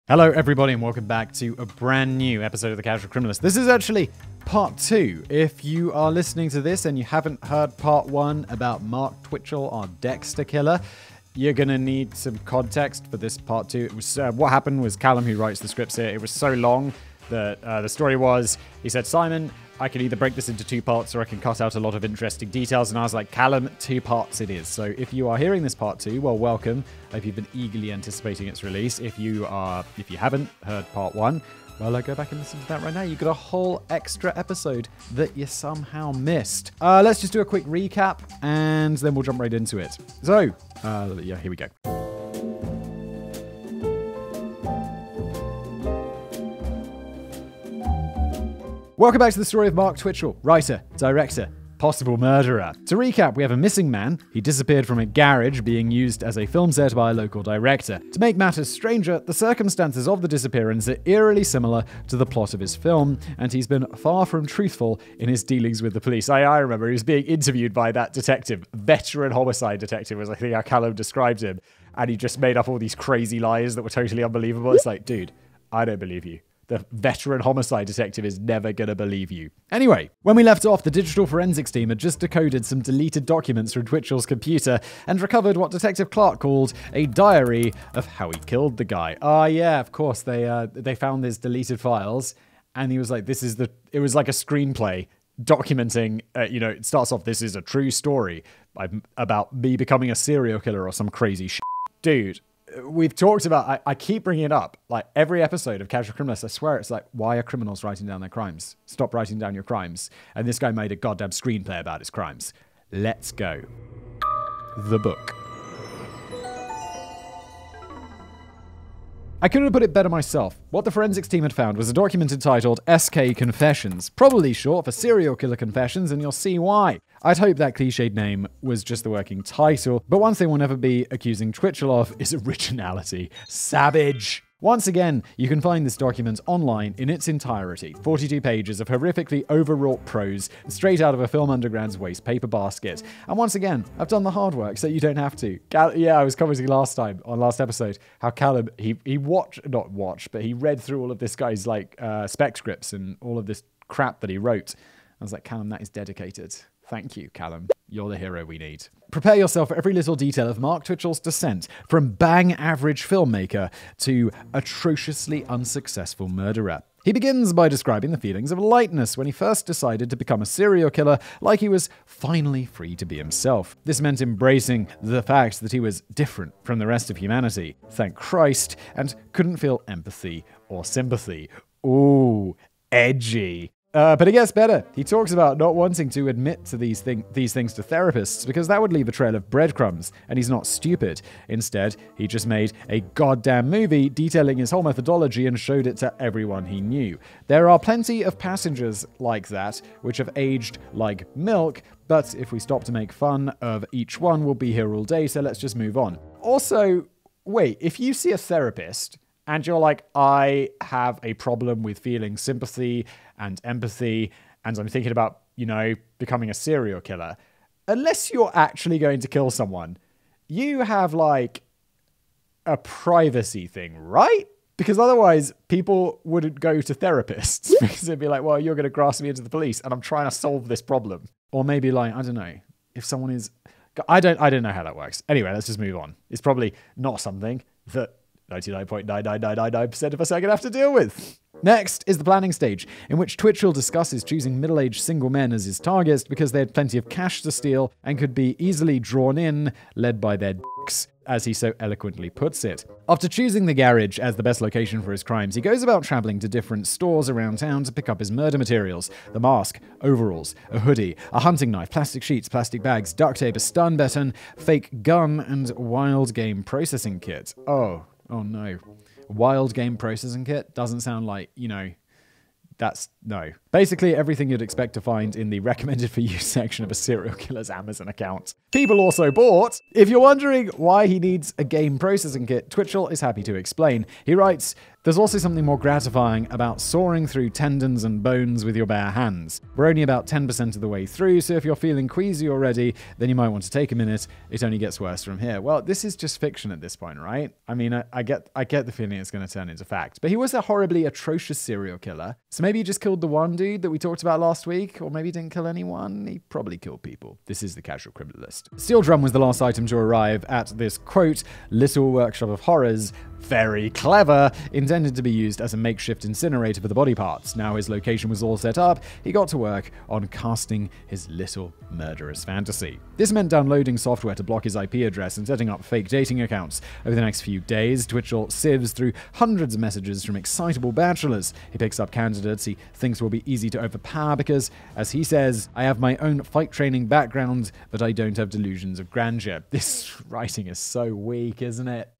Hello everybody and welcome back to a brand new episode of The Casual Criminalist. This is actually part 2. If you are listening to this and you haven't heard part 1 about Mark Twitchell, our Dexter killer, you're going to need some context for this part 2. It was what happened was Callum, who writes the scripts here, it was so long that the story was, he said, Simon, I can either break this into 2 parts or I can cut out a lot of interesting details. And I was like, Callum, 2 parts it is. So if you are hearing this part 2, well, welcome. I hope you've been eagerly anticipating its release. If you haven't heard part 1, well, go back and listen to that right now. You've got a whole extra episode that you somehow missed. Let's just do a quick recap and then we'll jump right into it. So, yeah, here we go. Welcome back to the story of Mark Twitchell, writer, director, possible murderer. To recap, we have a missing man. He disappeared from a garage being used as a film set by a local director. To make matters stranger, the circumstances of the disappearance are eerily similar to the plot of his film, and he's been far from truthful in his dealings with the police. I remember he was being interviewed by that detective, veteran homicide detective, was I think how Callum described him, and he just made up all these crazy lies that were totally unbelievable. It's like, dude, I don't believe you. The veteran homicide detective is never gonna believe you. Anyway, when we left off, the digital forensics team had just decoded some deleted documents from Twitchell's computer and recovered what Detective Clark called a diary of how he killed the guy. Yeah, of course, they found his deleted files, and he was like, it was like a screenplay documenting, it starts off, this is a true story about me becoming a serial killer or some crazy shit. Dude. We've talked about, I keep bringing it up, like every episode of Casual Criminalist, I swear it's like, why are criminals writing down their crimes? Stop writing down your crimes. And this guy made a goddamn screenplay about his crimes. Let's go. The book. I couldn't have put it better myself. What the forensics team had found was a document entitled SK Confessions, probably short for Serial Killer Confessions, and you'll see why. I'd hope that cliched name was just the working title, but one thing we'll never be accusing Twitchell of is originality. Savage! Once again, you can find this document online in its entirety. 42 pages of horrifically overwrought prose, straight out of a Film Underground's waste paper basket. And once again, I've done the hard work so you don't have to. I was commenting last episode, how Callum, he read through all of this guy's spec scripts and all of this crap that he wrote. I was like, Callum, that is dedicated. Thank you, Callum. You're the hero we need. Prepare yourself for every little detail of Mark Twitchell's descent from bang-average filmmaker to atrociously unsuccessful murderer. He begins by describing the feelings of lightness when he first decided to become a serial killer, like he was finally free to be himself. This meant embracing the fact that he was different from the rest of humanity, thank Christ, and couldn't feel empathy or sympathy. Ooh, edgy. But it gets better. He talks about not wanting to admit to these things to therapists because that would leave a trail of breadcrumbs, and he's not stupid. Instead, he just made a goddamn movie detailing his whole methodology and showed it to everyone he knew. There are plenty of passengers like that, which have aged like milk, but if we stop to make fun of each one, we'll be here all day, so let's just move on. Also, wait, if you see a therapist and you're like, I have a problem with feeling sympathy and empathy, and I'm thinking about, becoming a serial killer. Unless you're actually going to kill someone, you have like a privacy thing, right? Because otherwise people wouldn't go to therapists because they'd be like, well, you're going to grasp me into the police and I'm trying to solve this problem. Or maybe like, I don't know, if someone is, I don't know how that works. Anyway, let's just move on. It's probably not something that 99.99999% of us are going to have to deal with. Next is the planning stage, in which Twitchell discusses choosing middle-aged single men as his targets because they had plenty of cash to steal and could be easily drawn in, led by their dicks, as he so eloquently puts it. After choosing the garage as the best location for his crimes, he goes about traveling to different stores around town to pick up his murder materials. The mask, overalls, a hoodie, a hunting knife, plastic sheets, plastic bags, duct tape, a stun baton, fake gun, and wild game processing kit. Oh no. Wild game processing kit doesn't sound like, no. Basically everything you'd expect to find in the recommended for use section of a serial killer's Amazon account. People also bought. If you're wondering why he needs a game processing kit, Twitchell is happy to explain. He writes, There's also something more gratifying about sawing through tendons and bones with your bare hands. We're only about 10% of the way through, so if you're feeling queasy already, then you might want to take a minute. It only gets worse from here. Well, this is just fiction at this point, right? I mean, I get the feeling it's going to turn into fact. But he was a horribly atrocious serial killer. So maybe he just killed the one dude that we talked about last week, or maybe he didn't kill anyone. He probably killed people. This is the casual criminalist. Steel drum was the last item to arrive at this, quote, little workshop of horrors. Very clever, intended to be used as a makeshift incinerator for the body parts. Now his location was all set up, he got to work on casting his little murderous fantasy. This meant downloading software to block his IP address and setting up fake dating accounts. Over the next few days, Twitchell sieves through hundreds of messages from excitable bachelors. He picks up candidates he thinks will be easy to overpower because, as he says, I have my own fight training background, but I don't have delusions of grandeur. This writing is so weak, isn't it?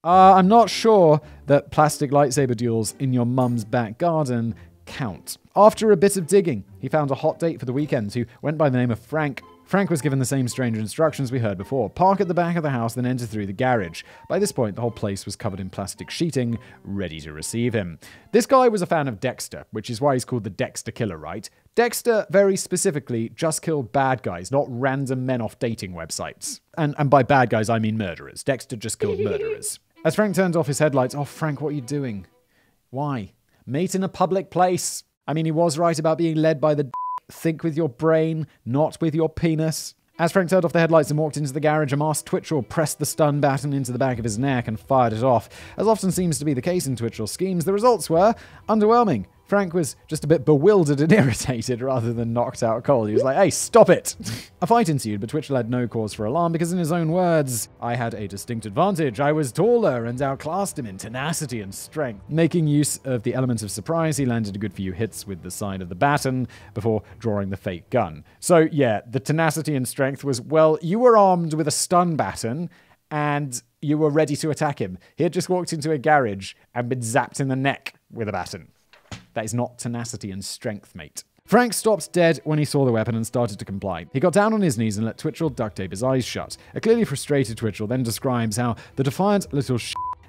I'm not sure that plastic lightsaber duels in your mum's back garden count. After a bit of digging, he found a hot date for the weekend who went by the name of Frank. Frank was given the same strange instructions we heard before. Park at the back of the house, then enter through the garage. By this point, the whole place was covered in plastic sheeting, ready to receive him. This guy was a fan of Dexter, which is why he's called the Dexter Killer, right? Dexter, very specifically, just killed bad guys, not random men off dating websites. And by bad guys, I mean murderers. Dexter just killed murderers. As Frank turned off his headlights, oh, Frank, what are you doing? Why? Mate in a public place. I mean, he was right about being led by the think with your brain, not with your penis. As Frank turned off the headlights and walked into the garage, a masked Twitchell pressed the stun button into the back of his neck and fired it off. As often seems to be the case in Twitchell's schemes, the results were underwhelming. Frank was just a bit bewildered and irritated rather than knocked out cold. He was like, hey, stop it! A fight ensued, but Twitchell had no cause for alarm because in his own words, I had a distinct advantage. I was taller and outclassed him in tenacity and strength. Making use of the element of surprise, he landed a good few hits with the side of the baton before drawing the fake gun. So yeah, the tenacity and strength was, well, you were armed with a stun baton and you were ready to attack him. He had just walked into a garage and been zapped in the neck with a baton. That is not tenacity and strength, mate. Frank stopped dead when he saw the weapon and started to comply. He got down on his knees and let Twitchell duct tape his eyes shut. A clearly frustrated Twitchell then describes how the defiant little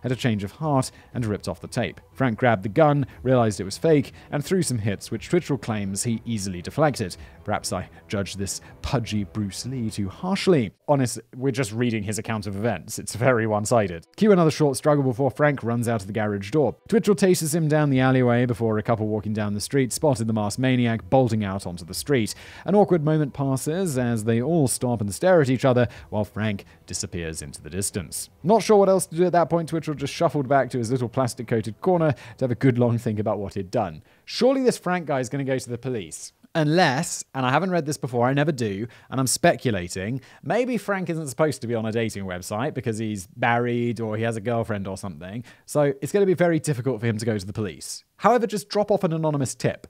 had a change of heart and ripped off the tape. Frank grabbed the gun, realized it was fake, and threw some hits, which Twitchell claims he easily deflected. Perhaps I judged this pudgy Bruce Lee too harshly. Honest, we're just reading his account of events. It's very one-sided. Cue another short struggle before Frank runs out of the garage door. Twitchell chases him down the alleyway before a couple walking down the street spotted the masked maniac bolting out onto the street. An awkward moment passes as they all stop and stare at each other while Frank disappears into the distance. Not sure what else to do at that point, Twitchell just shuffled back to his little plastic-coated corner to have a good long think about what he'd done. Surely this Frank guy is going to go to the police. Unless, and I haven't read this before, I never do, and I'm speculating, maybe Frank isn't supposed to be on a dating website because he's married or he has a girlfriend or something, so it's going to be very difficult for him to go to the police. However, just drop off an anonymous tip.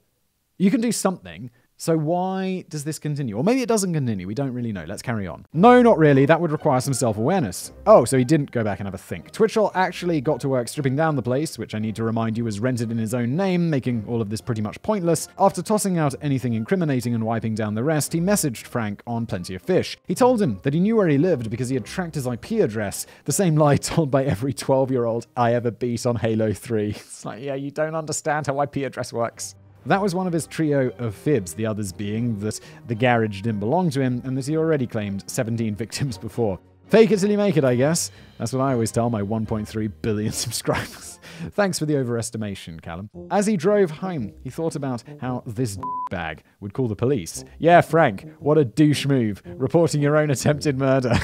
You can do something. So why does this continue? Or maybe it doesn't continue. We don't really know. Let's carry on. No, not really. That would require some self-awareness. Oh, so he didn't go back and have a think. Twitchell actually got to work stripping down the place, which I need to remind you was rented in his own name, making all of this pretty much pointless. After tossing out anything incriminating and wiping down the rest, he messaged Frank on Plenty of Fish. He told him that he knew where he lived because he had tracked his IP address, the same lie told by every 12-year-old I ever beat on Halo 3. It's like, yeah, you don't understand how IP address works. That was one of his trio of fibs, the others being that the garage didn't belong to him and that he already claimed 17 victims before. Fake it till you make it, I guess. That's what I always tell my 1.3 billion subscribers. Thanks for the overestimation, Callum. As he drove home, he thought about how this bag would call the police. Yeah, Frank, what a douche move, reporting your own attempted murder.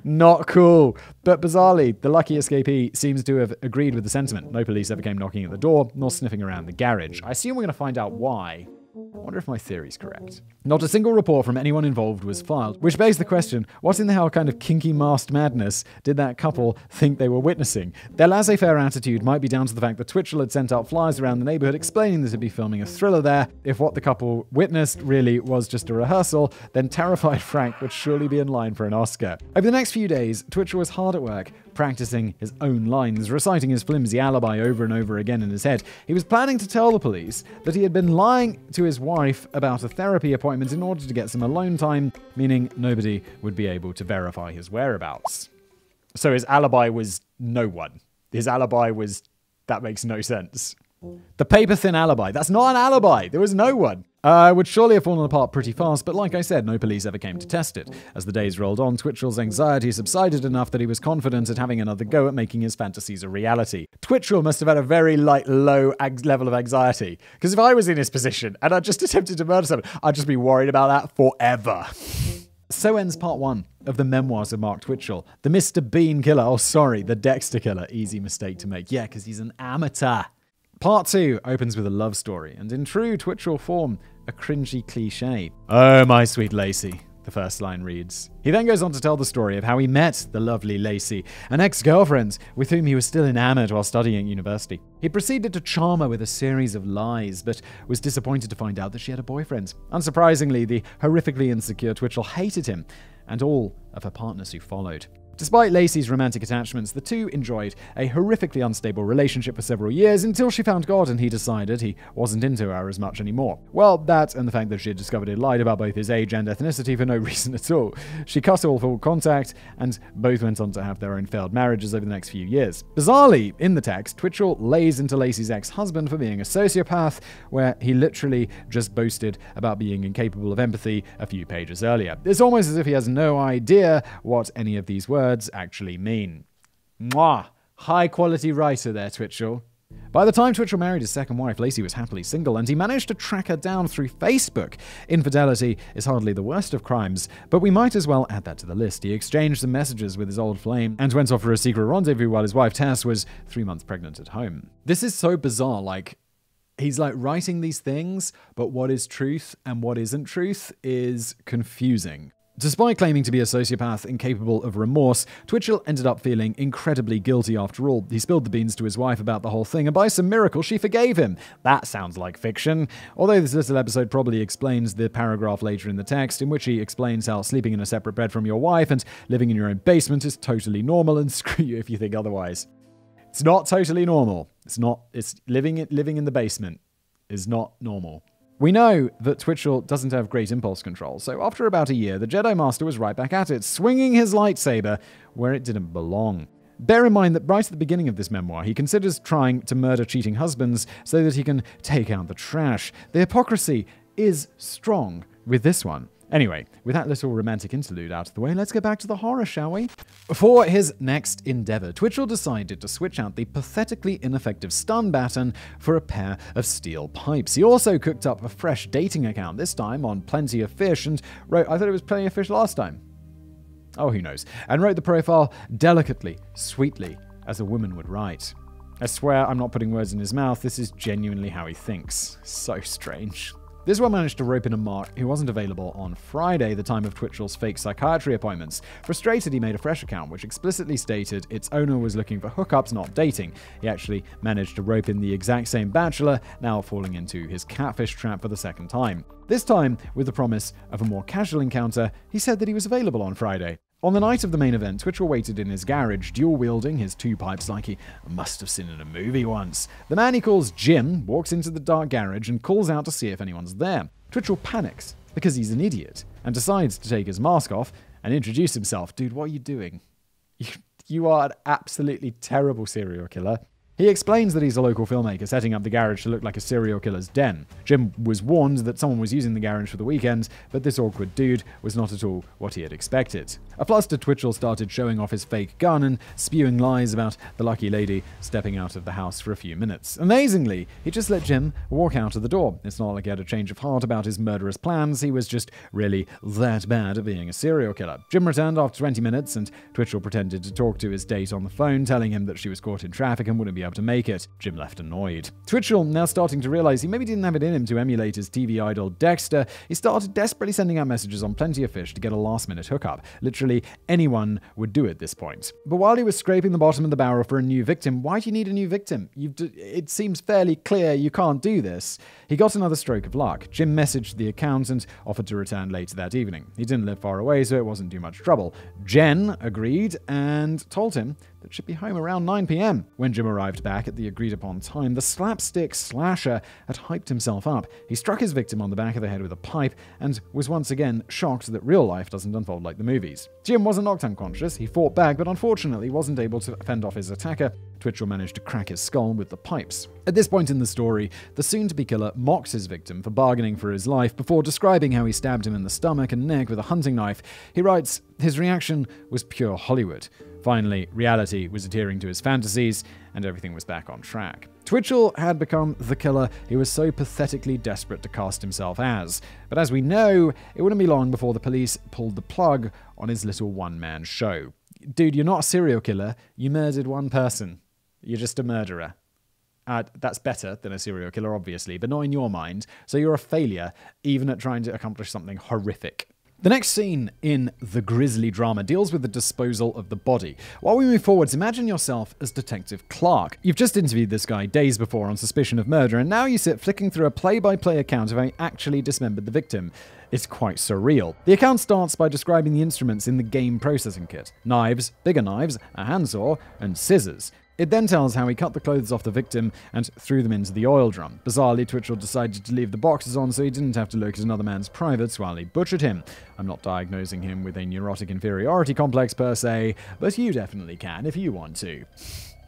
Not cool. But bizarrely, the lucky escapee seems to have agreed with the sentiment. No police ever came knocking at the door, nor sniffing around the garage. I assume we're going to find out why. I wonder if my theory's correct. Not a single report from anyone involved was filed, which begs the question, what in the hell kind of kinky masked madness did that couple think they were witnessing? Their laissez-faire attitude might be down to the fact that Twitchell had sent out flyers around the neighborhood explaining that he'd be filming a thriller there. If what the couple witnessed really was just a rehearsal, then terrified Frank would surely be in line for an Oscar. Over the next few days, Twitchell was hard at work, practicing his own lines, reciting his flimsy alibi over and over again in his head. He was planning to tell the police that he had been lying to his wife about a therapy appointment in order to get some alone time, meaning nobody would be able to verify his whereabouts. So his alibi was no one. His alibi was That makes no sense. The paper-thin alibi. That's not an alibi. There was no one. Would surely have fallen apart pretty fast, but like I said, no police ever came to test it. As the days rolled on, Twitchell's anxiety subsided enough that he was confident at having another go at making his fantasies a reality. Twitchell must have had a very low level of anxiety, because if I was in his position and I just attempted to murder someone, I'd just be worried about that forever. So ends part 1 of the memoirs of Mark Twitchell. The Mr. Bean killer. Oh, sorry, the Dexter killer. Easy mistake to make. Yeah, because he's an amateur. Part 2 opens with a love story, and in true Twitchell form, a cringy cliche. "Oh, my sweet Lacey," the first line reads. He then goes on to tell the story of how he met the lovely Lacey, an ex-girlfriend with whom he was still enamored while studying at university. He proceeded to charm her with a series of lies, but was disappointed to find out that she had a boyfriend. Unsurprisingly, the horrifically insecure Twitchell hated him, and all of her partners who followed. Despite Lacey's romantic attachments, the two enjoyed a horrifically unstable relationship for several years until she found God and he decided he wasn't into her as much anymore. Well, that and the fact that she had discovered he lied about both his age and ethnicity for no reason at all. She cut all full contact, and both went on to have their own failed marriages over the next few years. Bizarrely, in the text, Twitchell lays into Lacey's ex-husband for being a sociopath, where he literally just boasted about being incapable of empathy a few pages earlier. It's almost as if he has no idea what any of these words actually mean. Mwah! High quality writer there, Twitchell. By the time Twitchell married his second wife, Lacey was happily single, and he managed to track her down through Facebook. Infidelity is hardly the worst of crimes, but we might as well add that to the list. He exchanged some messages with his old flame and went off for a secret rendezvous while his wife Tess was 3 months pregnant at home. This is so bizarre, he's writing these things, but what is truth and what isn't truth is confusing. Despite claiming to be a sociopath incapable of remorse, Twitchell ended up feeling incredibly guilty after all. He spilled the beans to his wife about the whole thing, and by some miracle, she forgave him. That sounds like fiction. Although this little episode probably explains the paragraph later in the text, in which he explains how sleeping in a separate bed from your wife and living in your own basement is totally normal, and screw you if you think otherwise. It's not totally normal. It's living in the basement is not normal. We know that Twitchell doesn't have great impulse control, so after about a year, the Jedi Master was right back at it, swinging his lightsaber where it didn't belong. Bear in mind that right at the beginning of this memoir, he considers trying to murder cheating husbands so that he can take out the trash. The hypocrisy is strong with this one. Anyway, with that little romantic interlude out of the way, let's get back to the horror, shall we? For his next endeavor, Twitchell decided to switch out the pathetically ineffective stun baton for a pair of steel pipes. He also cooked up a fresh dating account, this time on Plenty of Fish, and wrote, I thought it was Plenty of Fish last time. Oh, who knows? And wrote the profile delicately, sweetly, as a woman would write. I swear I'm not putting words in his mouth, this is genuinely how he thinks. So strange. This one managed to rope in a Mark who wasn't available on Friday, the time of Twitchell's fake psychiatry appointments. Frustrated, he made a fresh account, which explicitly stated its owner was looking for hookups, not dating. He actually managed to rope in the exact same bachelor, now falling into his catfish trap for the second time. This time, with the promise of a more casual encounter, he said that he was available on Friday. On the night of the main event, Twitchell waited in his garage, dual-wielding his two pipes like he must have seen in a movie once. The man he calls Jim walks into the dark garage and calls out to see if anyone's there. Twitchell panics, because he's an idiot, and decides to take his mask off and introduce himself. Dude, what are you doing? You are an absolutely terrible serial killer. He explains that he's a local filmmaker setting up the garage to look like a serial killer's den. Jim was warned that someone was using the garage for the weekend, but this awkward dude was not at all what he had expected. A flustered Twitchell started showing off his fake gun and spewing lies about the lucky lady stepping out of the house for a few minutes. Amazingly, he just let Jim walk out of the door. It's not like he had a change of heart about his murderous plans, he was just really that bad at being a serial killer. Jim returned after 20 minutes, and Twitchell pretended to talk to his date on the phone, telling him that she was caught in traffic and wouldn't be able to make it. Jim left annoyed. Twitchell, now starting to realize he maybe didn't have it in him to emulate his TV idol Dexter, he started desperately sending out messages on Plenty of Fish to get a last-minute hookup. Literally anyone would do at this point. But while he was scraping the bottom of the barrel for a new victim, why do you need a new victim? It seems fairly clear you can't do this. He got another stroke of luck. Jim messaged the account and offered to return later that evening. He didn't live far away, so it wasn't too much trouble. Jen agreed and told him that should be home around 9 p.m. When Jim arrived back at the agreed-upon time, the slapstick slasher had hyped himself up. He struck his victim on the back of the head with a pipe and was once again shocked that real life doesn't unfold like the movies. Jim wasn't knocked unconscious. He fought back, but unfortunately wasn't able to fend off his attacker. Twitchell managed to crack his skull with the pipes. At this point in the story, the soon-to-be killer mocks his victim for bargaining for his life before describing how he stabbed him in the stomach and neck with a hunting knife. He writes, his reaction was pure Hollywood. Finally, reality was adhering to his fantasies, and everything was back on track. Twitchell had become the killer he was so pathetically desperate to cast himself as. But as we know, it wouldn't be long before the police pulled the plug on his little one-man show. Dude, you're not a serial killer. You murdered one person. You're just a murderer. That's better than a serial killer, obviously, but not in your mind. So you're a failure, even at trying to accomplish something horrific. The next scene in the grisly drama deals with the disposal of the body. While we move forwards, imagine yourself as Detective Clark. You've just interviewed this guy days before on suspicion of murder, and now you sit flicking through a play-by-play account of how he actually dismembered the victim. It's quite surreal. The account starts by describing the instruments in the game processing kit. Knives, bigger knives, a handsaw, and scissors. It then tells how he cut the clothes off the victim and threw them into the oil drum. Bizarrely, Twitchell decided to leave the boxes on so he didn't have to look at another man's privates while he butchered him. I'm not diagnosing him with a neurotic inferiority complex per se, but you definitely can if you want to.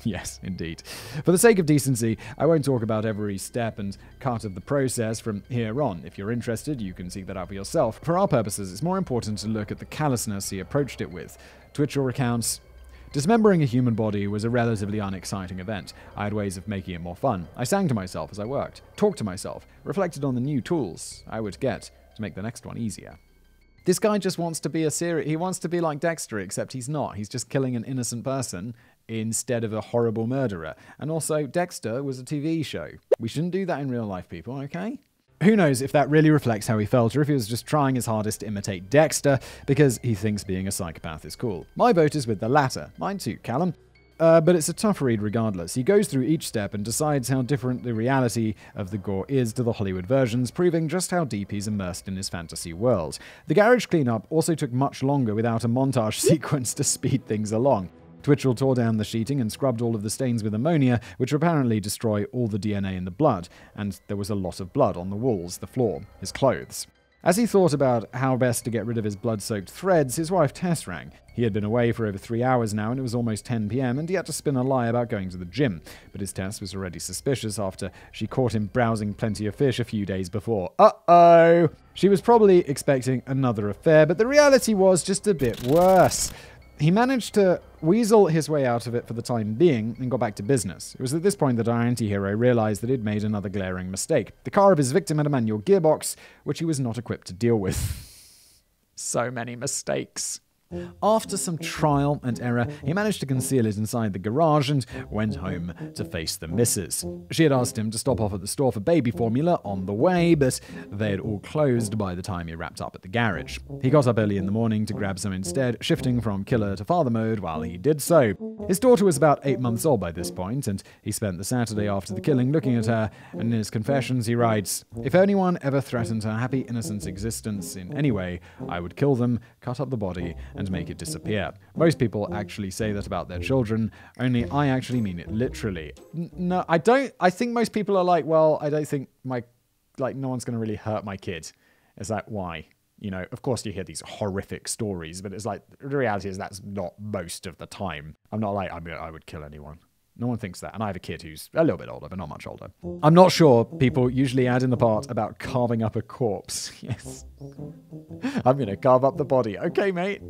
Yes, indeed. For the sake of decency, I won't talk about every step and cut of the process from here on. If you're interested, you can seek that out for yourself. For our purposes, it's more important to look at the callousness he approached it with. Twitchell recounts, dismembering a human body was a relatively unexciting event. I had ways of making it more fun. I sang to myself as I worked, talked to myself, reflected on the new tools I would get to make the next one easier. This guy just wants to be he wants to be like Dexter, except he's not. He's just killing an innocent person instead of a horrible murderer. And also, Dexter was a TV show. We shouldn't do that in real life, people, okay? Who knows if that really reflects how he felt, or if he was just trying his hardest to imitate Dexter because he thinks being a psychopath is cool. My vote is with the latter. Mine too, Callum. But it's a tough read regardless. He goes through each step and decides how different the reality of the gore is to the Hollywood versions, proving just how deep he's immersed in his fantasy world. The garage cleanup also took much longer without a montage sequence to speed things along. Twitchell tore down the sheeting and scrubbed all of the stains with ammonia, which apparently destroy all the DNA in the blood, and there was a lot of blood on the walls, the floor, his clothes. As he thought about how best to get rid of his blood-soaked threads, his wife Tess rang. He had been away for over 3 hours now, and it was almost 10 p.m, and he had to spin a lie about going to the gym. But his Tess was already suspicious after she caught him browsing Plenty of Fish a few days before. Uh-oh! She was probably expecting another affair, but the reality was just a bit worse. He managed to weasel his way out of it for the time being and got back to business. It was at this point that our anti-hero realized that he'd made another glaring mistake. The car of his victim had a manual gearbox, which he was not equipped to deal with. So many mistakes. After some trial and error, he managed to conceal it inside the garage and went home to face the missus. She had asked him to stop off at the store for baby formula on the way, but they had all closed by the time he wrapped up at the garage. He got up early in the morning to grab some instead, shifting from killer to father mode while he did so. His daughter was about 8 months old by this point, and he spent the Saturday after the killing looking at her, and in his confessions he writes, "If anyone ever threatened her happy innocent existence in any way, I would kill them, cut up the body, and make it disappear." Most people actually say that about their children, only I actually mean it literally. No, I don't. I think most people are like, well, I don't think no one's going to really hurt my kid. It's like, why? You know, of course you hear these horrific stories, but it's like, the reality is that's not most of the time. I'm not like, I would kill anyone. No one thinks that. And I have a kid who's a little bit older, but not much older. I'm not sure people usually add in the part about carving up a corpse. Yes. I'm going to carve up the body. Okay, mate.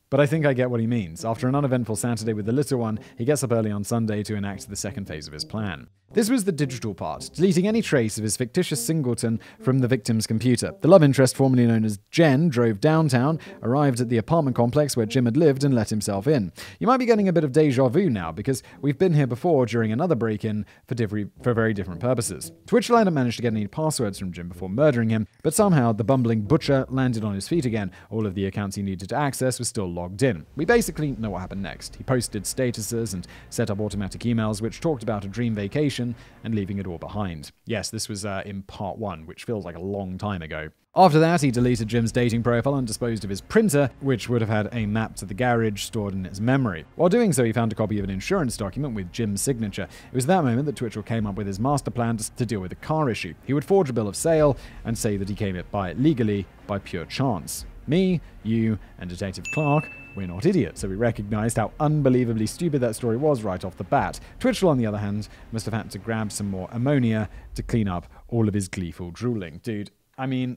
But I think I get what he means. After an uneventful Saturday with the little one, he gets up early on Sunday to enact the second phase of his plan. This was the digital part, deleting any trace of his fictitious singleton from the victim's computer. The love interest, formerly known as Jen, drove downtown, arrived at the apartment complex where Jim had lived, and let himself in. You might be getting a bit of deja vu now, because we've been here before during another break-in for very different purposes. Twitchell hadn't managed to get any passwords from Jim before murdering him, but somehow the bumbling butcher landed on his feet again. All of the accounts he needed to access were still logged in. We basically know what happened next. He posted statuses and set up automatic emails which talked about a dream vacation PROSECUTION and leaving it all behind. Yes, this was in part 1, which feels like a long time ago. After that, he deleted Jim's dating profile and disposed of his printer, which would have had a map to the garage stored in its memory. While doing so, he found a copy of an insurance document with Jim's signature. It was that moment that Twitchell came up with his master plan to deal with the car issue. He would forge a bill of sale and say that he came by it legally by pure chance. Me, you, and Detective Clark, we're not idiots, so we recognized how unbelievably stupid that story was right off the bat. Twitchell, on the other hand, must have had to grab some more ammonia to clean up all of his gleeful drooling. Dude, I mean,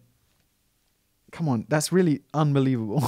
come on, that's really unbelievable.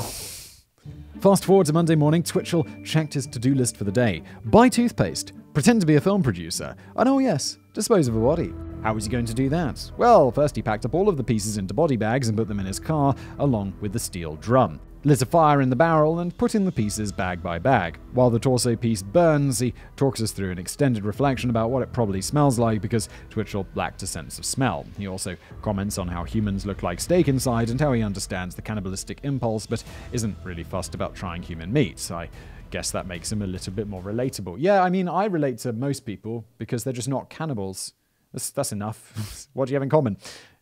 Fast forward to Monday morning, Twitchell checked his to-do list for the day. Buy toothpaste, pretend to be a film producer, and oh yes, dispose of a body. How was he going to do that? Well, first he packed up all of the pieces into body bags and put them in his car, along with the steel drum. Lit a fire in the barrel and put in the pieces bag by bag. While the torso piece burns, he talks us through an extended reflection about what it probably smells like because Twitchell lacked a sense of smell. He also comments on how humans look like steak inside and how he understands the cannibalistic impulse but isn't really fussed about trying human meat. I guess that makes him a little bit more relatable. Yeah, I mean, I relate to most people because they're just not cannibals. That's enough. What do you have in common?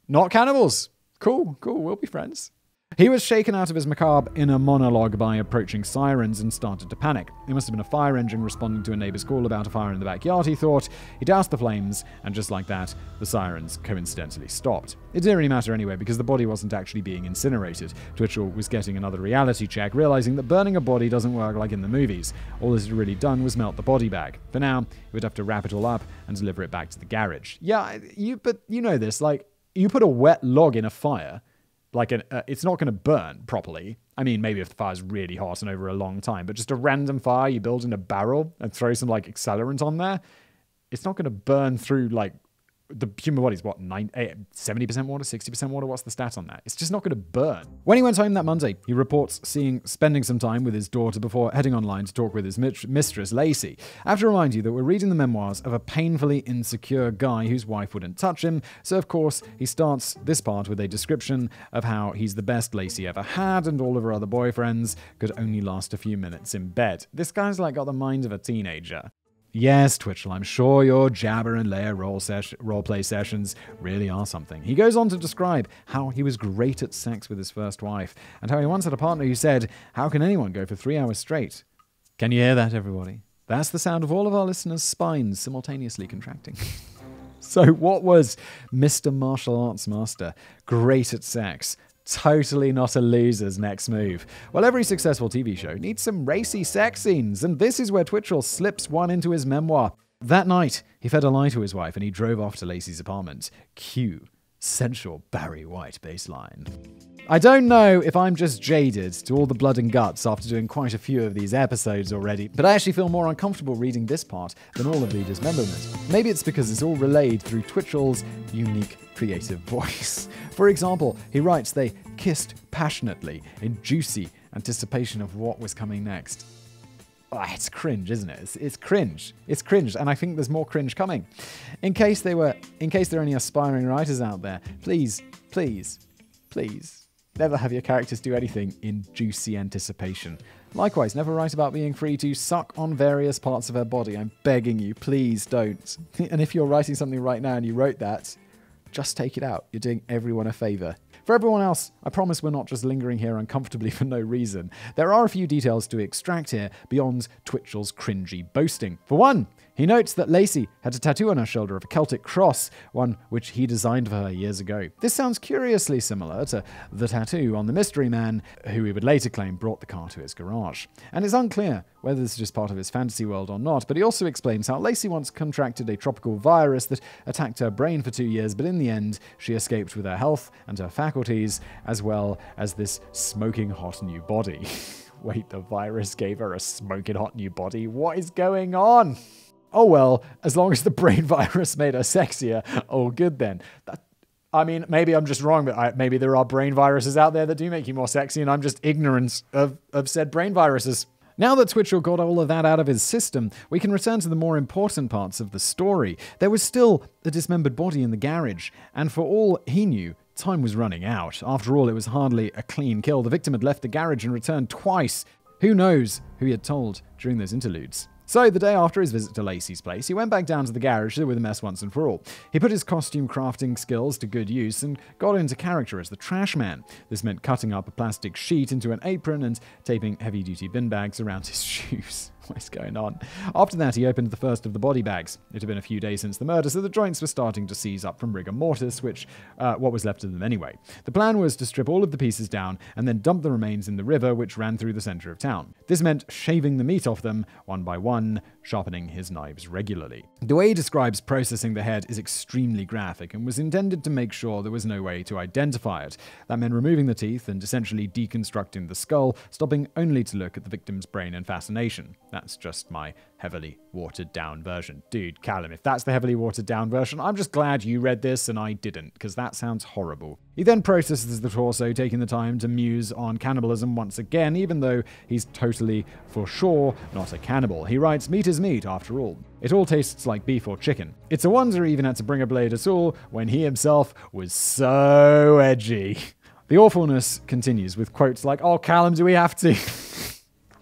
Not cannibals. Cool, we'll be friends. He was shaken out of his macabre inner monologue by approaching sirens and started to panic. It must have been a fire engine responding to a neighbor's call about a fire in the backyard, he thought. He doused the flames, and just like that, the sirens coincidentally stopped. It didn't really matter anyway, because the body wasn't actually being incinerated. Twitchell was getting another reality check, realizing that burning a body doesn't work like in the movies. All it had really done was melt the body bag. For now, he would have to wrap it all up and deliver it back to the garage. Yeah, but you know this, like, you put a wet log in a fire, like it's not going to burn properly. I mean, maybe if the fire's really hot and over a long time, but just a random fire you build in a barrel and throw some like accelerant on there, it's not going to burn through like the human body's what, 70% water, 60% water? What's the stat on that? It's just not going to burn. When he went home that Monday, he reports spending some time with his daughter before heading online to talk with his mistress, Lacey. I have to remind you that we're reading the memoirs of a painfully insecure guy whose wife wouldn't touch him, so of course he starts this part with a description of how he's the best Lacey ever had and all of her other boyfriends could only last a few minutes in bed. This guy's like got the mind of a teenager. Yes, Twitchell, I'm sure your Jabber and Layer roleplay sessions really are something. He goes on to describe how he was great at sex with his first wife, and how he once had a partner who said, "How can anyone go for 3 hours straight?" Can you hear that, everybody? That's the sound of all of our listeners' spines simultaneously contracting. So what was Mr. Martial Arts Master great at sex? Totally not a loser's next move. Well, every successful TV show needs some racy sex scenes, and this is where Twitchell slips one into his memoir. That night, he fed a lie to his wife and he drove off to Lacey's apartment. Cue sensual Barry White bassline. I don't know if I'm just jaded to all the blood and guts after doing quite a few of these episodes already, but I actually feel more uncomfortable reading this part than all of the dismemberment. Maybe it's because it's all relayed through Twitchell's unique creative voice. For example, he writes they kissed passionately in juicy anticipation of what was coming next. Oh, it's cringe, isn't it? It's cringe. It's cringe, and I think there's more cringe coming. In case there are any aspiring writers out there, please, never have your characters do anything in juicy anticipation. Likewise, never write about being free to suck on various parts of her body. I'm begging you, please don't. And if you're writing something right now and you wrote that, just take it out. You're doing everyone a favor. For everyone else, I promise we're not just lingering here uncomfortably for no reason. There are a few details to extract here beyond Twitchell's cringy boasting. For one, he notes that Lacey had a tattoo on her shoulder of a Celtic cross, one which he designed for her years ago. This sounds curiously similar to the tattoo on the mystery man, who he would later claim brought the car to his garage. And it's unclear whether this is just part of his fantasy world or not, but he also explains how Lacey once contracted a tropical virus that attacked her brain for 2 years, but in the end, she escaped with her health and her faculties, as well as this smoking hot new body. Wait, the virus gave her a smoking hot new body? What is going on? Oh well, as long as the brain virus made her sexier, all good then. I mean, maybe I'm just wrong, but maybe there are brain viruses out there that do make you more sexy, and I'm just ignorant of said brain viruses. Now that Twitchell got all of that out of his system, we can return to the more important parts of the story. There was still a dismembered body in the garage, and for all he knew, time was running out. After all, it was hardly a clean kill. The victim had left the garage and returned twice. Who knows who he had told during those interludes? So, the day after his visit to Lacey's place, he went back down to the garage with a mess once and for all. He put his costume crafting skills to good use and got into character as the trash man. This meant cutting up a plastic sheet into an apron and taping heavy-duty bin bags around his shoes. What is going on? After that, he opened the first of the body bags. It had been a few days since the murder, so the joints were starting to seize up from rigor mortis, what was left of them anyway. The plan was to strip all of the pieces down and then dump the remains in the river which ran through the center of town. This meant shaving the meat off them one by one, sharpening his knives regularly. The way he describes processing the head is extremely graphic and was intended to make sure there was no way to identify it. That meant removing the teeth and essentially deconstructing the skull, stopping only to look at the victim's brain and fascination. That's just my heavily watered down version. Dude, Callum, if that's the heavily watered down version, I'm just glad you read this and I didn't, because that sounds horrible. He then processes the torso, taking the time to muse on cannibalism once again, even though he's totally, for sure, not a cannibal. He writes, meat is meat, after all. It all tastes like beef or chicken. It's a wonder he even had to bring a blade at all when he himself was so edgy. The awfulness continues with quotes like, oh, Callum, do we have to?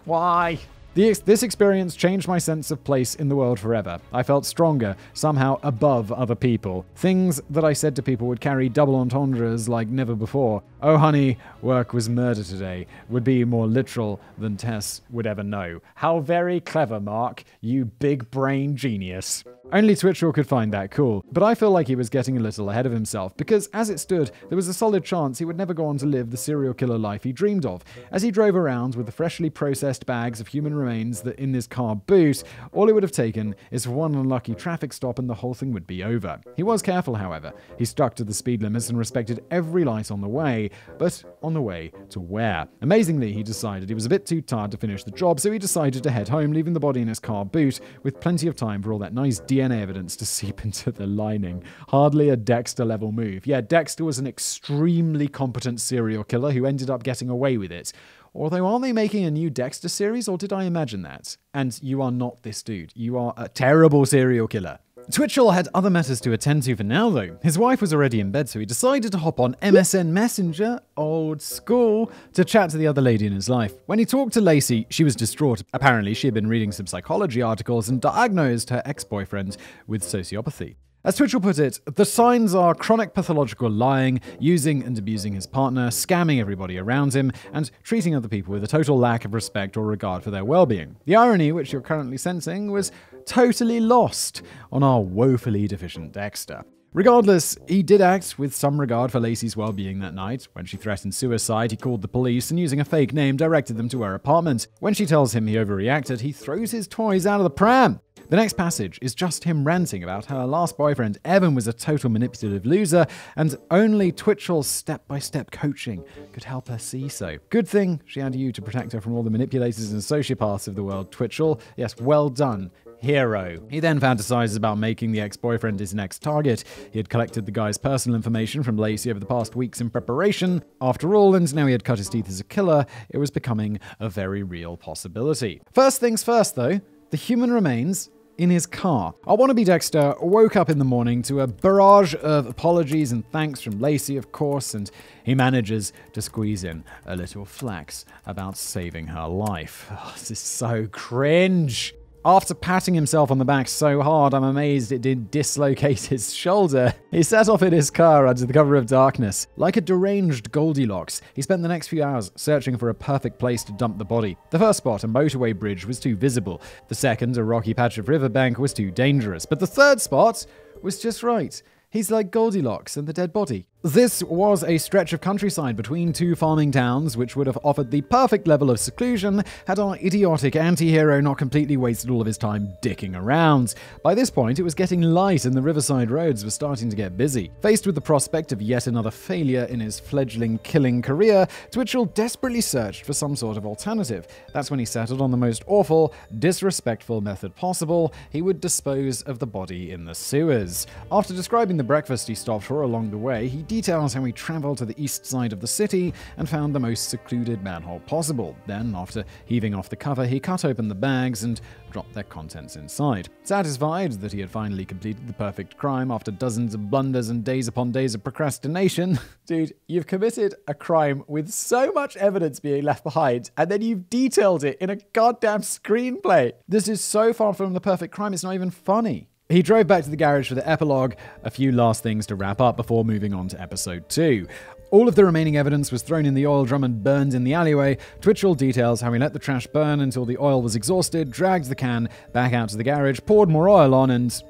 Why? This experience changed my sense of place in the world forever. I felt stronger, somehow above other people. Things that I said to people would carry double entendres like never before. Oh honey, work was murder today would be more literal than Tess would ever know. How very clever, Mark, you big brain genius. Only Twitchell could find that cool, but I feel like he was getting a little ahead of himself because, as it stood, there was a solid chance he would never go on to live the serial killer life he dreamed of. As he drove around with the freshly processed bags of human remains that in his car boot, all it would have taken is for one unlucky traffic stop and the whole thing would be over. He was careful, however. He stuck to the speed limits and respected every light on the way, but on the way to where? Amazingly, he decided he was a bit too tired to finish the job, so he decided to head home, leaving the body in his car boot with plenty of time for all that nice DNA evidence to seep into the lining. Hardly a Dexter-level move. Yeah, Dexter was an extremely competent serial killer who ended up getting away with it. Although, are they making a new Dexter series, or did I imagine that? And you are not this dude. You are a terrible serial killer. Twitchell had other matters to attend to for now, though. His wife was already in bed, so he decided to hop on MSN Messenger, old school, to chat to the other lady in his life. When he talked to Lacey, she was distraught. Apparently, she had been reading some psychology articles and diagnosed her ex-boyfriend with sociopathy. As Twitchell put it, the signs are chronic pathological lying, using and abusing his partner, scamming everybody around him, and treating other people with a total lack of respect or regard for their well-being. The irony, which you're currently sensing, was totally lost on our woefully deficient Dexter. Regardless, he did act with some regard for Lacey's well-being that night. When she threatened suicide, he called the police and, using a fake name, directed them to her apartment. When she tells him he overreacted, he throws his toys out of the pram. The next passage is just him ranting about how her last boyfriend, Evan, was a total manipulative loser, and only Twitchell's step-by-step coaching could help her see so. Good thing she had you to protect her from all the manipulators and sociopaths of the world, Twitchell. Yes, well done. Hero. He then fantasizes about making the ex-boyfriend his next target. He had collected the guy's personal information from Lacey over the past weeks in preparation. After all, and now he had cut his teeth as a killer, it was becoming a very real possibility. First things first, though, the human remains in his car. Our wannabe Dexter woke up in the morning to a barrage of apologies and thanks from Lacey, of course, and he manages to squeeze in a little flax about saving her life. Oh, this is so cringe. After patting himself on the back so hard, I'm amazed it didn't dislocate his shoulder. He set off in his car under the cover of darkness. Like a deranged Goldilocks, he spent the next few hours searching for a perfect place to dump the body. The first spot, a motorway bridge, was too visible. The second, a rocky patch of riverbank, was too dangerous. But the third spot was just right. He's like Goldilocks and the dead body. This was a stretch of countryside between two farming towns, which would have offered the perfect level of seclusion had our idiotic anti-hero not completely wasted all of his time dicking around. By this point, it was getting light and the riverside roads were starting to get busy. Faced with the prospect of yet another failure in his fledgling killing career, Twitchell desperately searched for some sort of alternative. That's when he settled on the most awful, disrespectful method possible. He would dispose of the body in the sewers. After describing the breakfast he stopped for along the way, he details how he traveled to the east side of the city and found the most secluded manhole possible. Then, after heaving off the cover, he cut open the bags and dropped their contents inside. Satisfied that he had finally completed the perfect crime after dozens of blunders and days upon days of procrastination. Dude, you've committed a crime with so much evidence being left behind, and then you've detailed it in a goddamn screenplay. This is so far from the perfect crime, it's not even funny. He drove back to the garage for the epilogue, a few last things to wrap up before moving on to episode 2. All of the remaining evidence was thrown in the oil drum and burned in the alleyway. Twitchell details how he let the trash burn until the oil was exhausted, dragged the can back out to the garage, poured more oil on, and...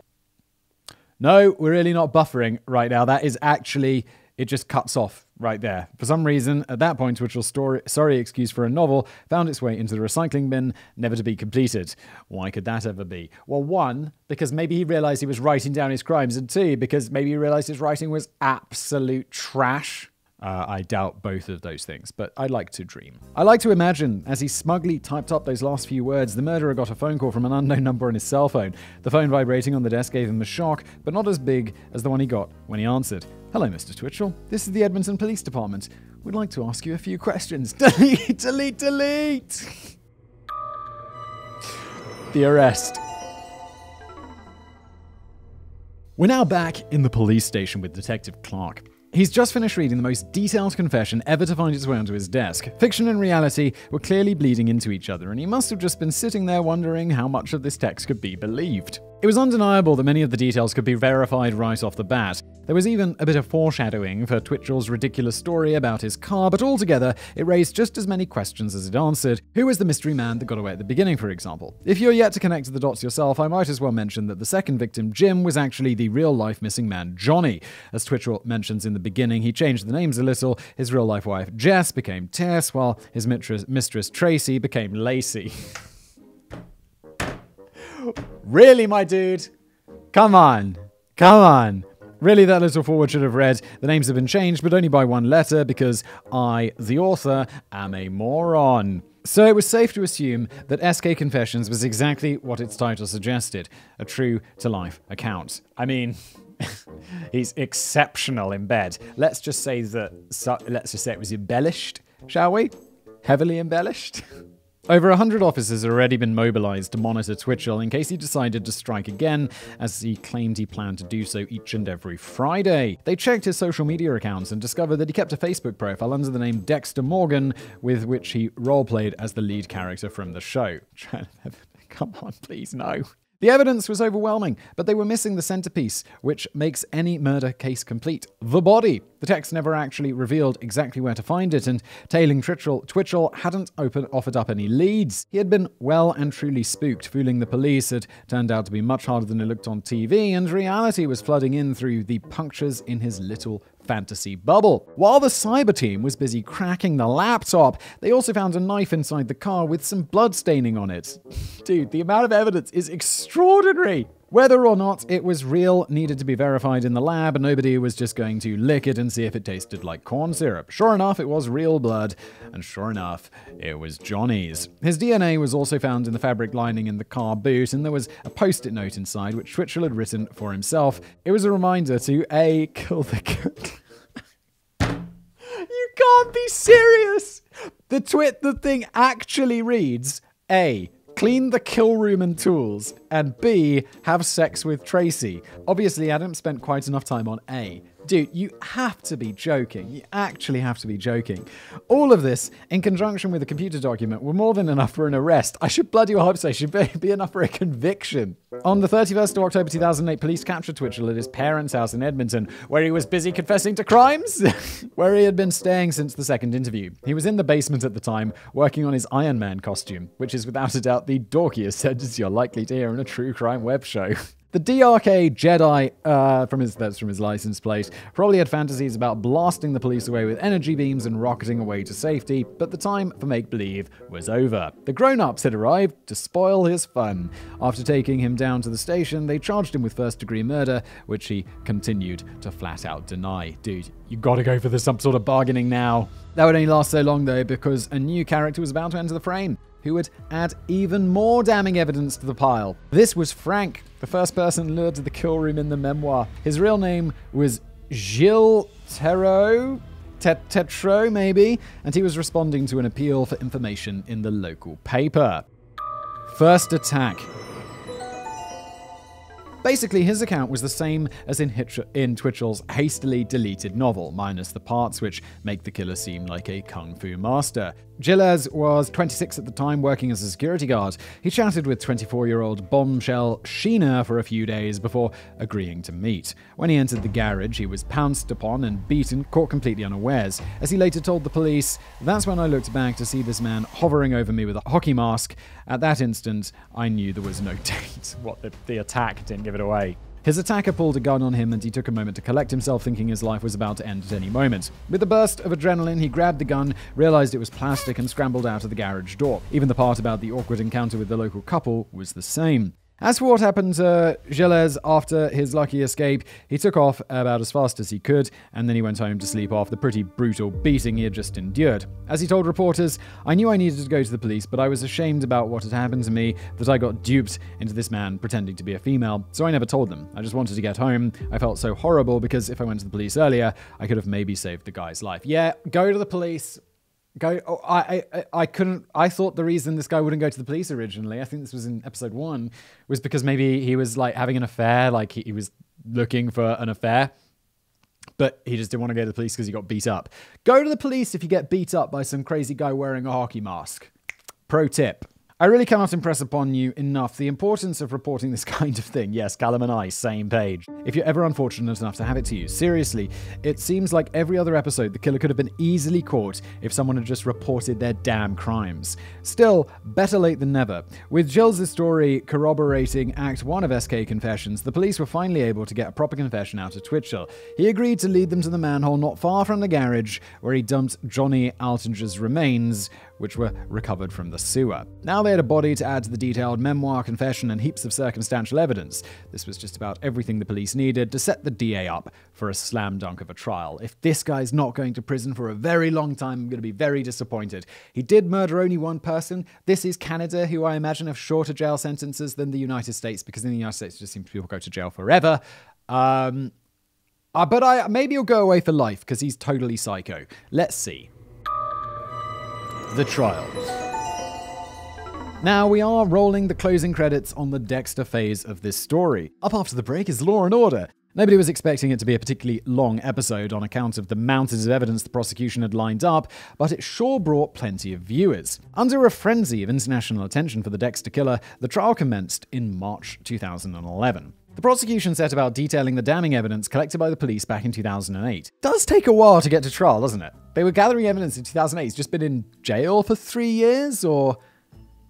No, we're really not buffering right now. That is actually... It just cuts off right there. For some reason, at that point, Twitchell's sorry excuse for a novel found its way into the recycling bin, never to be completed. Why could that ever be? Well, 1, because maybe he realized he was writing down his crimes, and 2, because maybe he realized his writing was absolute trash. I doubt both of those things, but I like to dream. I like to imagine, as he smugly typed up those last few words, the murderer got a phone call from an unknown number on his cell phone. The phone vibrating on the desk gave him a shock, but not as big as the one he got when he answered. Hello, Mr. Twitchell. This is the Edmonton Police Department. We'd like to ask you a few questions. Delete, delete, delete! The arrest. We're now back in the police station with Detective Clark. He's just finished reading the most detailed confession ever to find its way onto his desk. Fiction and reality were clearly bleeding into each other, and he must have just been sitting there wondering how much of this text could be believed. It was undeniable that many of the details could be verified right off the bat. There was even a bit of foreshadowing for Twitchell's ridiculous story about his car, but altogether, it raised just as many questions as it answered. Who was the mystery man that got away at the beginning, for example? If you're yet to connect the dots yourself, I might as well mention that the second victim, Jim, was actually the real-life missing man, Johnny. As Twitchell mentions in the beginning, he changed the names a little. His real-life wife, Jess, became Tess, while his mistress, Tracy, became Lacey. Really, my dude? Come on. Come on. Really, that little forward should have read, the names have been changed, but only by one letter, because I, the author, am a moron. So it was safe to assume that SK Confessions was exactly what its title suggested, a true-to-life account. I mean, he's exceptional in bed. Let's just say it was embellished, shall we? Heavily embellished? Over 100 officers had already been mobilized to monitor Twitchell in case he decided to strike again, as he claimed he planned to do so each and every Friday. They checked his social media accounts and discovered that he kept a Facebook profile under the name Dexter Morgan, with which he roleplayed as the lead character from the show. Come on, please, no. The evidence was overwhelming, but they were missing the centerpiece, which makes any murder case complete: the body. The text never actually revealed exactly where to find it, and tailing Twitchell hadn't offered up any leads. He had been well and truly spooked. Fooling the police had turned out to be much harder than it looked on TV, and reality was flooding in through the punctures in his little fantasy bubble. While the cyber team was busy cracking the laptop, they also found a knife inside the car with some blood staining on it. Dude, the amount of evidence is extraordinary. Whether or not it was real needed to be verified in the lab, and nobody was just going to lick it and see if it tasted like corn syrup. Sure enough, it was real blood, and sure enough, it was Johnny's. His DNA was also found in the fabric lining in the car boot, and there was a post-it note inside which Twitchell had written for himself. It was a reminder to A, kill the You can't be serious! The thing actually reads, A, clean the kill room and tools, and B, have sex with Tracy. Obviously, Adam spent quite enough time on A. Dude, you have to be joking. You actually have to be joking. All of this, in conjunction with a computer document, were more than enough for an arrest. I should bloody hope so. Should be enough for a conviction. On the 31st of October 2008, police captured Twitchell at his parents' house in Edmonton, where he was busy confessing to crimes, where he had been staying since the second interview. He was in the basement at the time, working on his Iron Man costume, which is without a doubt the dorkiest sentence you're likely to hear in a true crime web show. The DRK Jedi, that's from his license plate, probably had fantasies about blasting the police away with energy beams and rocketing away to safety, but the time for make-believe was over. The grown-ups had arrived to spoil his fun. After taking him down to the station, they charged him with first-degree murder, which he continued to flat-out deny. Dude, you gotta go for some sort of bargaining now. That would only last so long, though, because a new character was about to enter the frame, who would add even more damning evidence to the pile. This was Frank, the first person lured to the kill room in the memoir. His real name was Gilles Tetro, maybe, and he was responding to an appeal for information in the local paper. First attack. Basically, his account was the same as in Twitchell's hastily deleted novel, minus the parts which make the killer seem like a kung fu master. Gilles was 26 at the time, working as a security guard. He chatted with 24-year-old bombshell Shena for a few days before agreeing to meet. When he entered the garage, he was pounced upon and beaten, caught completely unawares. As he later told the police, "That's when I looked back to see this man hovering over me with a hockey mask. At that instant, I knew there was no date." What, the attack didn't give it away. His attacker pulled a gun on him and he took a moment to collect himself, thinking his life was about to end at any moment. With a burst of adrenaline, he grabbed the gun, realized it was plastic, and scrambled out of the garage door. Even the part about the awkward encounter with the local couple was the same. As for what happened to Gilles after his lucky escape, he took off about as fast as he could, and then he went home to sleep off the pretty brutal beating he had just endured. As he told reporters, "I knew I needed to go to the police, but I was ashamed about what had happened to me, that I got duped into this man pretending to be a female, so I never told them. I just wanted to get home. I felt so horrible because if I went to the police earlier, I could have maybe saved the guy's life." Yeah, go to the police. I couldn't. I thought the reason this guy wouldn't go to the police originally, I think this was in episode 1, was because maybe he was like having an affair, like he was looking for an affair, but he just didn't want to go to the police because he got beat up. Go to the police if you get beat up by some crazy guy wearing a hockey mask. Pro tip. I really cannot impress upon you enough the importance of reporting this kind of thing. Yes, Callum and I, same page. If you're ever unfortunate enough to have it to you. Seriously, it seems like every other episode the killer could have been easily caught if someone had just reported their damn crimes. Still, better late than never. With Gilles' story corroborating Act 1 of SK Confessions, the police were finally able to get a proper confession out of Twitchell. He agreed to lead them to the manhole not far from the garage where he dumped Johnny Altinger's remains, which were recovered from the sewer. Now they had a body to add to the detailed memoir, confession, and heaps of circumstantial evidence. This was just about everything the police needed to set the DA up for a slam dunk of a trial. If this guy's not going to prison for a very long time, I'm going to be very disappointed. He did murder only one person. This is Canada, who I imagine have shorter jail sentences than the United States, because in the United States it just seems people go to jail forever. But maybe he'll go away for life, because he's totally psycho. Let's see. The trial. Now we are rolling the closing credits on the Dexter phase of this story. Up after the break is Law and Order. Nobody was expecting it to be a particularly long episode on account of the mountains of evidence the prosecution had lined up, but it sure brought plenty of viewers. Under a frenzy of international attention for the Dexter killer, the trial commenced in March 2011. The prosecution set about detailing the damning evidence collected by the police back in 2008. It does take a while to get to trial, doesn't it? They were gathering evidence in 2008. He's just been in jail for 3 years, or...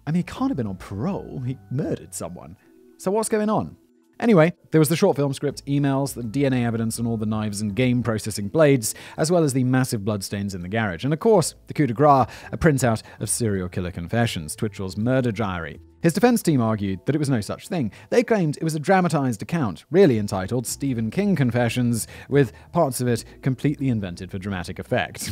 I mean, he can't have been on parole. He murdered someone. So what's going on? Anyway, there was the short film script, emails, the DNA evidence on all the knives and game processing blades, as well as the massive bloodstains in the garage. And of course, the coup de grace, a printout of serial killer confessions, Twitchell's murder diary. His defense team argued that it was no such thing. They claimed it was a dramatized account, really entitled Stephen King Confessions, with parts of it completely invented for dramatic effect.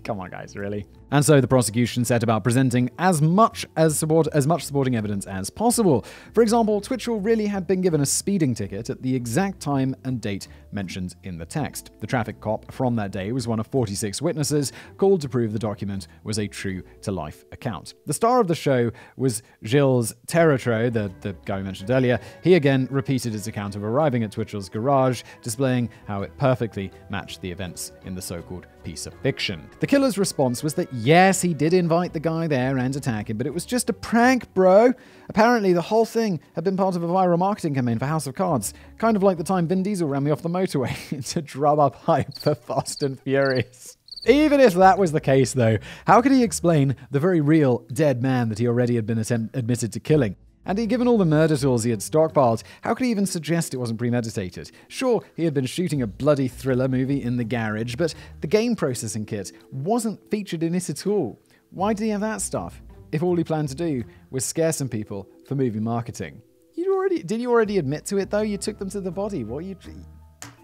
Come on, guys, really? And so the prosecution set about presenting as much supporting evidence as possible. For example, Twitchell really had been given a speeding ticket at the exact time and date mentioned in the text. The traffic cop from that day was one of 46 witnesses called to prove the document was a true-to-life account. The star of the show was Gilles Terratreau, the guy we mentioned earlier. He again repeated his account of arriving at Twitchell's garage, displaying how it perfectly matched the events in the so-called piece of fiction. The killer's response was that yes, he did invite the guy there and attack him, but it was just a prank, bro. Apparently, the whole thing had been part of a viral marketing campaign for House of Cards, kind of like the time Vin Diesel ran me off the motorway to drum up hype for Fast and Furious. Even if that was the case, though, how could he explain the very real dead man that he already had been admitted to killing? And given all the murder tools he had stockpiled, how could he even suggest it wasn't premeditated? Sure, he had been shooting a bloody thriller movie in the garage, but the game processing kit wasn't featured in it at all. Why did he have that stuff, if all he planned to do was scare some people for movie marketing? Did you already admit to it, though? You took them to the body.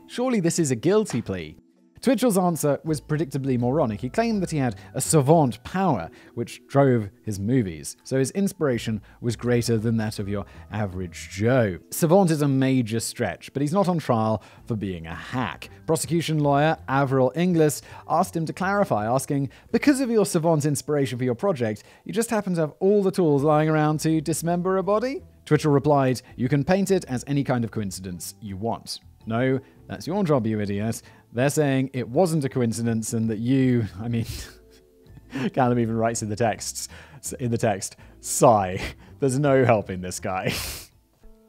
Surely this is a guilty plea. Twitchell's answer was predictably moronic. He claimed that he had a savant power, which drove his movies, so his inspiration was greater than that of your average Joe. Savant is a major stretch, but he's not on trial for being a hack. Prosecution lawyer Avril Inglis asked him to clarify, asking, because of your savant inspiration for your project, you just happen to have all the tools lying around to dismember a body? Twitchell replied, you can paint it as any kind of coincidence you want. No, that's your job, you idiot. They're saying it wasn't a coincidence and that you, Callum even writes in the text, sigh. There's no helping this guy.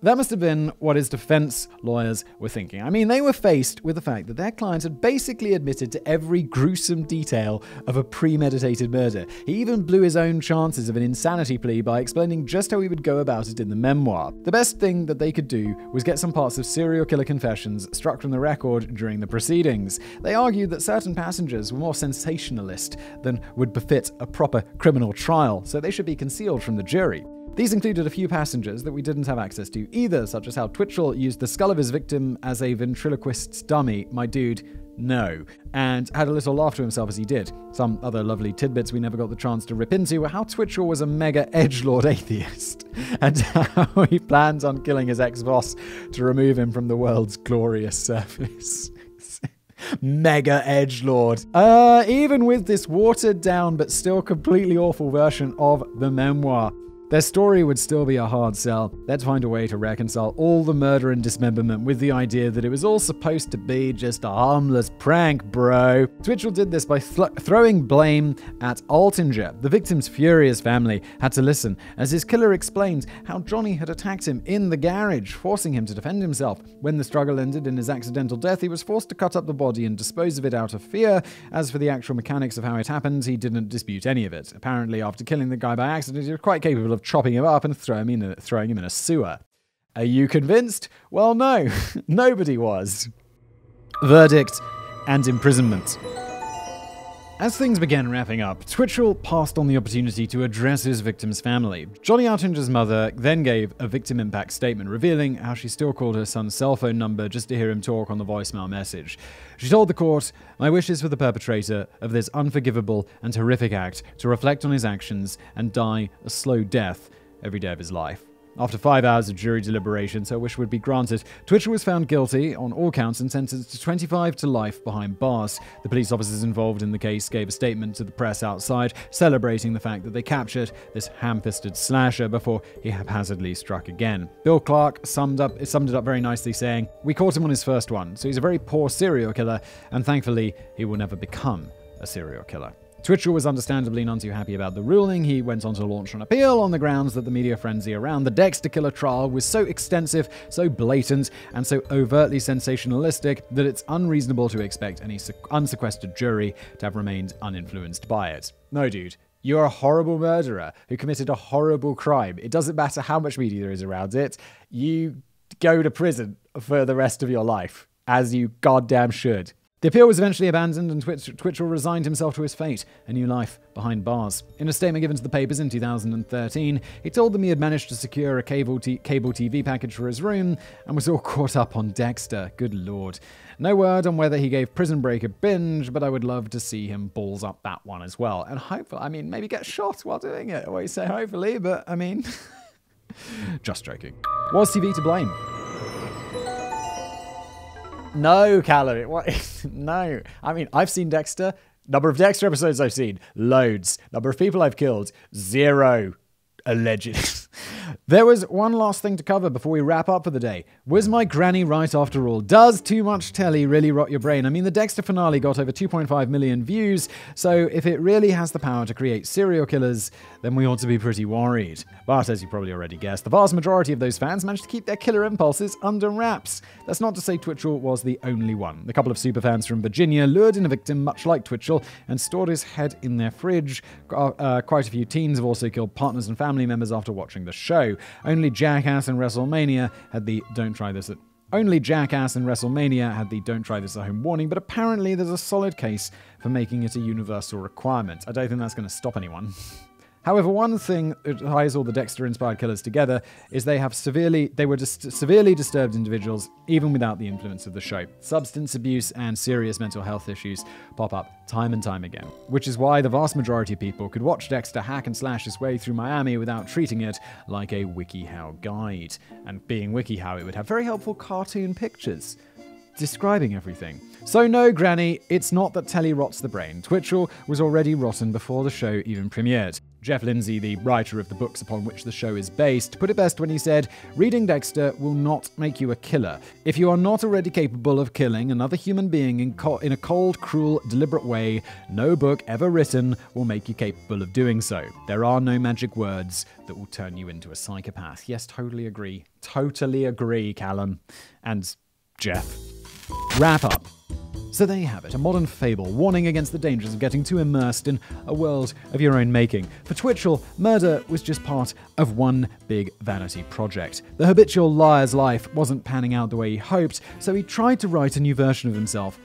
That must have been what his defense lawyers were thinking. They were faced with the fact that their client had basically admitted to every gruesome detail of a premeditated murder. He even blew his own chances of an insanity plea by explaining just how he would go about it in the memoir. The best thing that they could do was get some parts of serial killer confessions struck from the record during the proceedings. They argued that certain passengers were more sensationalist than would befit a proper criminal trial, so they should be concealed from the jury. These included a few passengers that we didn't have access to either, such as how Twitchell used the skull of his victim as a ventriloquist's dummy, my dude, no, and had a little laugh to himself as he did. Some other lovely tidbits we never got the chance to rip into were how Twitchell was a mega edgelord atheist, and how he plans on killing his ex-boss to remove him from the world's glorious surface. Mega edgelord. Even with this watered down but still completely awful version of the memoir, their story would still be a hard sell. They'd find a way to reconcile all the murder and dismemberment with the idea that it was all supposed to be just a harmless prank, bro. Twitchell did this by throwing blame at Altinger. The victim's furious family had to listen as his killer explained how Johnny had attacked him in the garage, forcing him to defend himself. When the struggle ended in his accidental death, he was forced to cut up the body and dispose of it out of fear. As for the actual mechanics of how it happened, he didn't dispute any of it. Apparently, after killing the guy by accident, he was quite capable of chopping him up and throwing him in a sewer. Are you convinced? Well, no. Nobody was. Verdict and imprisonment. As things began wrapping up, Twitchell passed on the opportunity to address his victim's family. Johnny Altinger's mother then gave a victim impact statement, revealing how she still called her son's cell phone number just to hear him talk on the voicemail message. She told the court, "My wish is for the perpetrator of this unforgivable and horrific act to reflect on his actions and die a slow death every day of his life." After 5 hours of jury deliberations, her wish would be granted. Twitchell was found guilty on all counts and sentenced to 25 to life behind bars. The police officers involved in the case gave a statement to the press outside, celebrating the fact that they captured this ham-fisted slasher before he haphazardly struck again. Bill Clark summed it up very nicely, saying, "We caught him on his first one, so he's a very poor serial killer, and thankfully he will never become a serial killer." Twitchell was understandably none too happy about the ruling. He went on to launch an appeal on the grounds that the media frenzy around the Dexter killer trial was so extensive, so blatant, and so overtly sensationalistic that it's unreasonable to expect any unsequestered jury to have remained uninfluenced by it. No, dude. You're a horrible murderer who committed a horrible crime. It doesn't matter how much media is around it. You go to prison for the rest of your life, as you goddamn should. The appeal was eventually abandoned and Twitchell resigned himself to his fate, a new life behind bars. In a statement given to the papers in 2013, he told them he had managed to secure a cable TV package for his room and was all caught up on Dexter. Good lord. No word on whether he gave Prison Break a binge, but I would love to see him balls up that one as well. And hopefully, maybe get shot while doing it. I always say hopefully, but just joking. Was TV to blame? No, Callum. No. I've seen Dexter. Number of Dexter episodes I've seen, loads. Number of people I've killed, 0. Alleged. There was one last thing to cover before we wrap up for the day. Was my granny right after all? Does too much telly really rot your brain? The Dexter finale got over 2.5 million views, so if it really has the power to create serial killers, then we ought to be pretty worried. But as you probably already guessed, the vast majority of those fans managed to keep their killer impulses under wraps. That's not to say Twitchell was the only one. A couple of superfans from Virginia lured in a victim much like Twitchell and stored his head in their fridge. Quite a few teens have also killed partners and family members after watching the show. Only Jackass and WrestleMania had the don't try this at home warning, but apparently there's a solid case for making it a universal requirement. I don't think that's going to stop anyone. However, one thing that ties all the Dexter-inspired killers together is they were severely disturbed individuals, even without the influence of the show. Substance abuse and serious mental health issues pop up time and time again, which is why the vast majority of people could watch Dexter hack and slash his way through Miami without treating it like a WikiHow guide. And being WikiHow, it would have very helpful cartoon pictures describing everything. So no, Granny, it's not that telly rots the brain. Twitchell was already rotten before the show even premiered. Jeff Lindsay, the writer of the books upon which the show is based, put it best when he said, "Reading Dexter will not make you a killer. If you are not already capable of killing another human being in a cold, cruel, deliberate way, no book ever written will make you capable of doing so. There are no magic words that will turn you into a psychopath." Yes, totally agree. Totally agree, Callum. And Jeff. Wrap up. So there you have it, a modern fable warning against the dangers of getting too immersed in a world of your own making. For Twitchell, murder was just part of one big vanity project. The habitual liar's life wasn't panning out the way he hoped, so he tried to write a new version of himself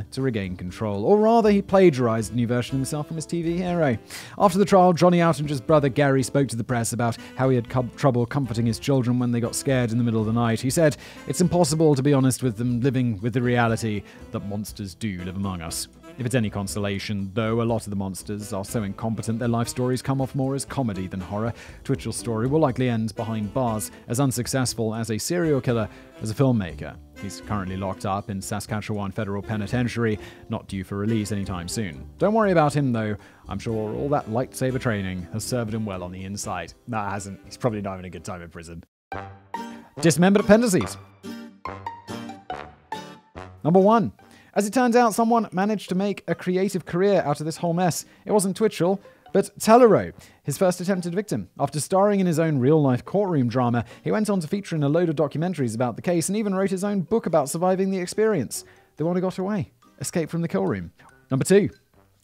to regain control. Or rather, he plagiarized a new version of himself from his TV hero. After the trial, Johnny Outinger's brother Gary spoke to the press about how he had trouble comforting his children when they got scared in the middle of the night. He said, "It's impossible to be honest with them living with the reality that monsters do live among us." If it's any consolation, though, a lot of the monsters are so incompetent their life stories come off more as comedy than horror. Twitchell's story will likely end behind bars, as unsuccessful as a serial killer as a filmmaker. He's currently locked up in Saskatchewan Federal Penitentiary, not due for release anytime soon. Don't worry about him, though. I'm sure all that lightsaber training has served him well on the inside. No, it hasn't. He's probably not having a good time in prison. Dismembered Appendices. Number 1. As it turns out, someone managed to make a creative career out of this whole mess. It wasn't Twitchell, but Tellero, his first attempted victim. After starring in his own real-life courtroom drama, he went on to feature in a load of documentaries about the case and even wrote his own book about surviving the experience. The one who got away. Escape from the kill room. Number 2.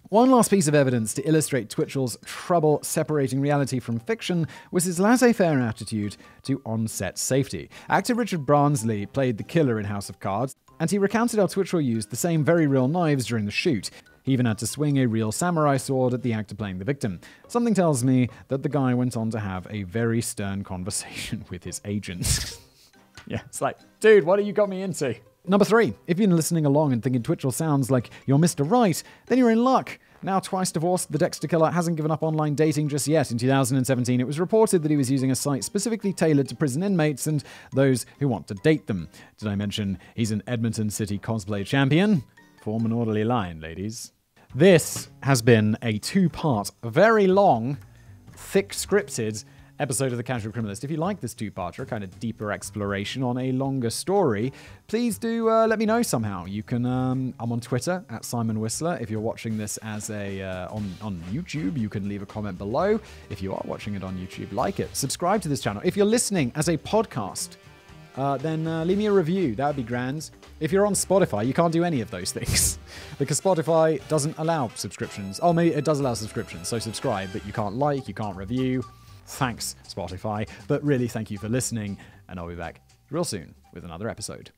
One last piece of evidence to illustrate Twitchell's trouble separating reality from fiction was his laissez-faire attitude to on-set safety. Actor Richard Barnsley played the killer in House of Cards, and he recounted how Twitchell used the same very real knives during the shoot. He even had to swing a real samurai sword at the actor playing the victim. Something tells me that the guy went on to have a very stern conversation with his agent. Yeah, it's like, dude, what have you got me into? Number 3. If you've been listening along and thinking Twitchell sounds like you're Mr. Right, then you're in luck. Now twice divorced, the Dexter killer hasn't given up online dating just yet. In 2017, it was reported that he was using a site specifically tailored to prison inmates and those who want to date them. Did I mention he's an Edmonton City cosplay champion? Form an orderly line, ladies. This has been a 2-part, very long, thick scripted episode of The Casual Criminalist. If you like this 2-parter, a kind of deeper exploration on a longer story, please do let me know somehow. You can, I'm on Twitter at Simon Whistler. If you're watching this as on YouTube, you can leave a comment below. If you are watching it on YouTube, like it. Subscribe to this channel. If you're listening as a podcast, then leave me a review. That would be grand. If you're on Spotify, you can't do any of those things because Spotify doesn't allow subscriptions. Oh, maybe it does allow subscriptions, so subscribe, but you can't like, you can't review. Thanks, Spotify. But really, thank you for listening, and I'll be back real soon with another episode.